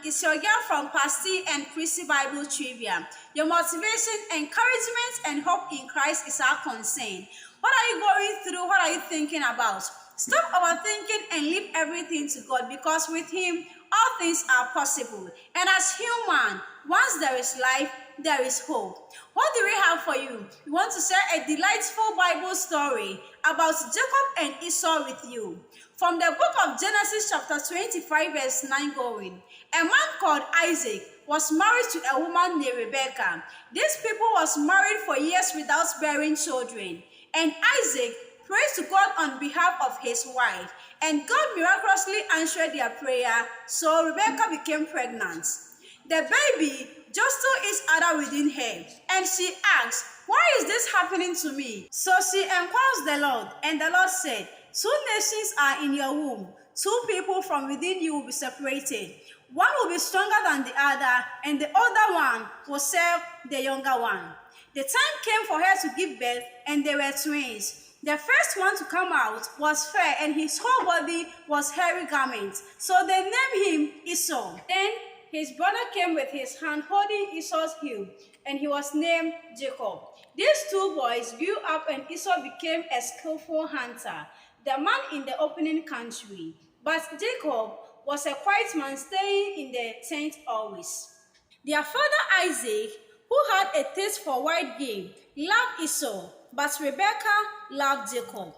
It's your girl from PASTEE and PRISCY Bible Trivia. Your motivation, encouragement, and hope in Christ is our concern. What are you going through? What are you thinking about? Stop overthinking and leave everything to God, because with Him, all things are possible. And as human, once there is life, there is hope. What do we have for you? We want to share a delightful Bible story about Jacob and Esau with you. From the book of Genesis chapter 25 verse 9 going. A man called Isaac was married to a woman named Rebecca. These people was married for years without bearing children. And Isaac prayed to God on behalf of his wife. And God miraculously answered their prayer, so Rebecca became pregnant. The baby jostled each other within her, and she asked, "Why is this happening to me?" So she inquired the Lord, and the Lord said, "Two nations are in your womb. Two people from within you will be separated. One will be stronger than the other, and the older one will serve the younger one." The time came for her to give birth, and they were twins. The first one to come out was fair, and his whole body was hairy garments. So they named him Esau. Then his brother came with his hand holding Esau's heel, and he was named Jacob. These two boys grew up, and Esau became a skillful hunter, the man in the opening country. But Jacob was a quiet man, staying in the tent always. Their father Isaac, who had a taste for wild game, loved Esau, but Rebekah loved Jacob.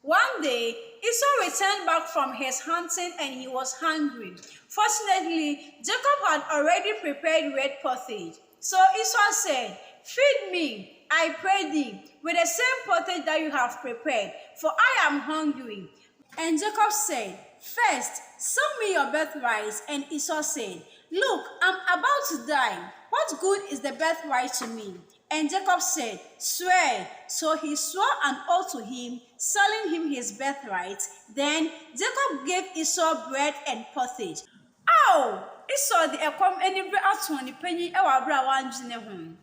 One day, Esau returned back from his hunting, and he was hungry. Fortunately, Jacob had already prepared red pottage. So Esau said, "Feed me, I pray thee, with the same pottage that you have prepared, for I am hungry." And Jacob said, "First, sell me your birthright." And Esau said, "Look, I'm about to die. What good is the birthright to me?" And Jacob said, "Swear." So he swore an oath to him, selling him his birthright. Then Jacob gave Esau bread and pottage. Ow! Esau the ekom enibre aton ni panyi e wa bra wanjine ho.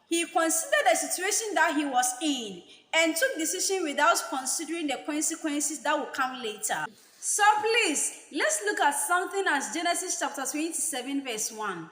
He considered the situation that he was in and took decision without considering the consequences that would come later. So please, let's look at something as Genesis chapter 27 verse 1.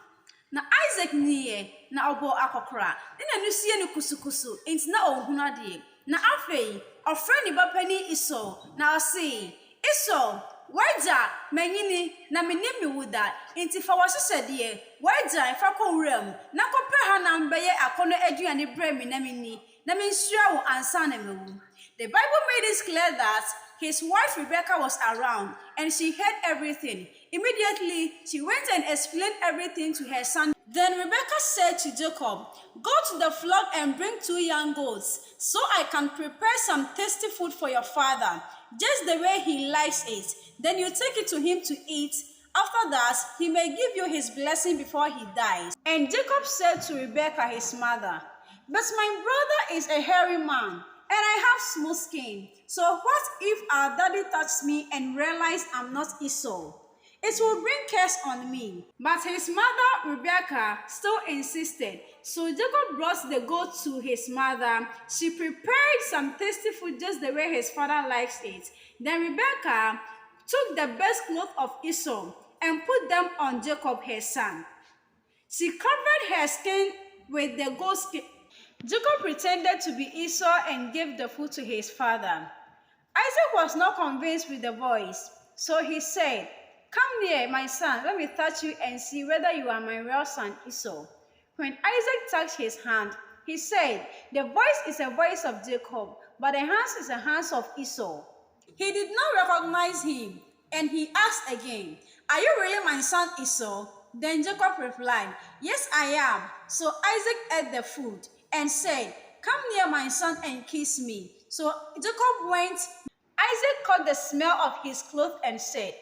Na Isaac niye na obo akokora na nusie ne kusukusu enti na ohunu ade na afei ofre ni bapani Esau na ose Esau waja manyini na menim wuda enti fa wahyehyede waja fa kowuram na kopɛ ha na mbeye akono aduane bre me na menni na mensua wo ansa na mewu. The Bible made it clear that his wife Rebecca was around, and she heard everything. Immediately, she went and explained everything to her son. Then Rebecca said to Jacob, "Go to the flock and bring 2 young goats, so I can prepare some tasty food for your father, just the way he likes it. Then you take it to him to eat. After that, he may give you his blessing before he dies." And Jacob said to Rebecca, his mother, "But my brother is a hairy man, and I have smooth skin. So what if our daddy touches me and realizes I'm not Esau? It will bring curse on me." But his mother, Rebecca, still insisted. So Jacob brought the goat to his mother. She prepared some tasty food just the way his father likes it. Then Rebecca took the best clothes of Esau and put them on Jacob, her son. She covered her skin with the goat skin. Jacob pretended to be Esau and gave the food to his father. Isaac was not convinced with the voice, so he said, "Come near, my son, let me touch you and see whether you are my real son Esau." When Isaac touched his hand, he said, "The voice is a voice of Jacob, but the hands is the hands of Esau." He did not recognize him, and he asked again, "Are you really my son Esau?" Then Jacob replied, "Yes, I am." So Isaac ate the food and said, "Come near, my son, and kiss me." So Jacob went. Isaac caught the smell of his clothes and said,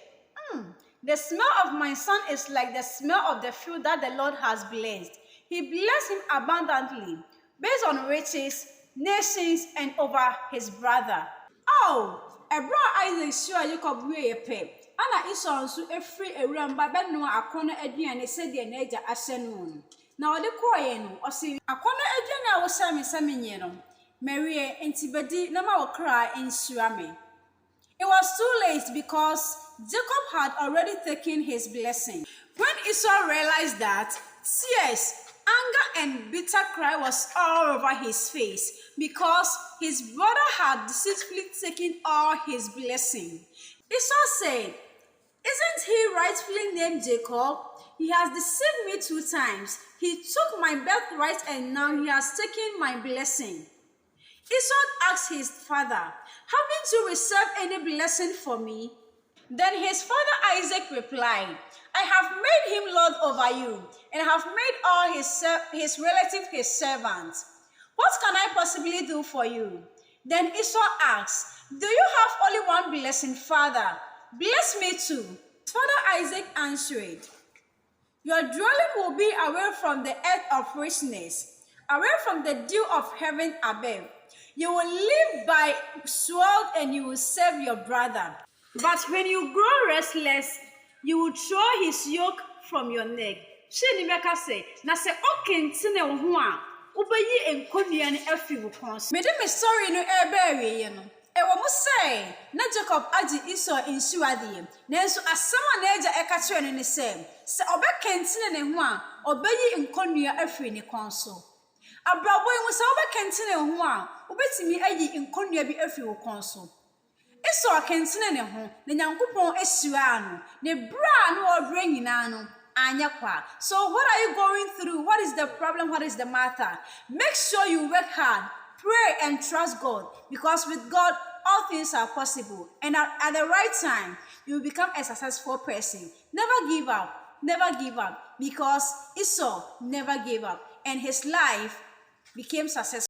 "The smell of my son is like the smell of the field that the Lord has blessed." He blessed him abundantly, based on riches, nations, and over his brother. Oh, Isaac sure Jacob we pay. Ana Esau nso efri ewuram ba no akono aduane sede na agya ahye no. Na ode koye no osi akono aduane a wo same nye no. Marie entibedi na ma wo kra ensura me. It was too late because Jacob had already taken his blessing. When Esau realized that, tears, anger, and bitter cry was all over his face because his brother had deceitfully taken all his blessing. Esau said, "Isn't he rightfully named Jacob? He has deceived me 2 times. He took my birthright and now he has taken my blessing." Esau asked his father, "Haven't you reserved any blessing for me?" Then his father Isaac replied, "I have made him lord over you, and have made all his relatives his servants. What can I possibly do for you?" Then Esau asked, "Do you have only one blessing, father? Bless me too." Father Isaac answered, "Your dwelling will be away from the earth of richness, away from the dew of heaven above. You will live by sword and you will serve your brother. But when you grow restless, you will throw his yoke from your neck." She nimeka say, "Na se okentine wo ho a, ubeyi enkonua ne afi wo kon so." Me de me story no ebe ye no. Ewo mo say, na Jacob agi Esau insuade. Nanso asem a na eja eka kire no ne say, se obekentine ne ho a, obeyi enkonua afi ne kon so. Abrabo yi mo se obekentine ho a, obetimi ayi enkonua bi afi wo kon so. Esau kentine ne ho, na Nyankopon ahyira no, ne bra no odre nyina no, anya kwa. So what are you going through? What is the problem? What is the matter? Make sure you work hard, pray and trust God, because with God all things are possible. And at the right time, you will become a successful person. Never give up, because Esau never gave up, and his life became successful.